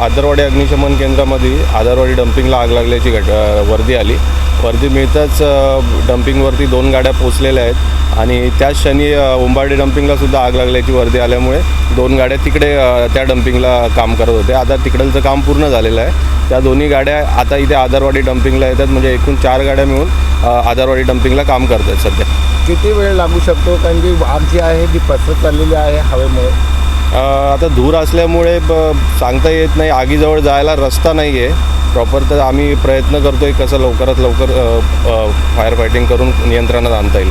आदरवाडी अग्निशमन केंद्रामध्ये आदरवाडी डम्पिंगला आग लागल्याची वर्दी आली. वर्दी मिळताच डम्पिंगवरती 2 गाड्या पोचलेल्या आहेत आणि त्याच क्षणी उंबारडी डम्पिंगलासुद्धा आग लागल्याची वर्दी आल्यामुळे 2 गाड्या तिकडे त्या डम्पिंगला काम करत होते. आता तिकडचं काम पूर्ण झालेलं आहे. त्या दोन्ही गाड्या आता इथे आदरवाडी डम्पिंगला येतात, म्हणजे एकूण 4 गाड्या मिळून आदरवाडी डम्पिंगला काम करत आहेत सध्या. किती वेळ लागू शकतो, कारण की आग जी आहे ती पसरत चाललेली आहे हवेमुळे? आता धूर असल्यामुळे सांगता येत नाही. आगीजवळ जायला रस्ता नाही आहे प्रॉपर, तर आम्ही प्रयत्न करतो आहे कसं लवकरात लवकर फायर फायटिंग करून नियंत्रणात आणता येईल.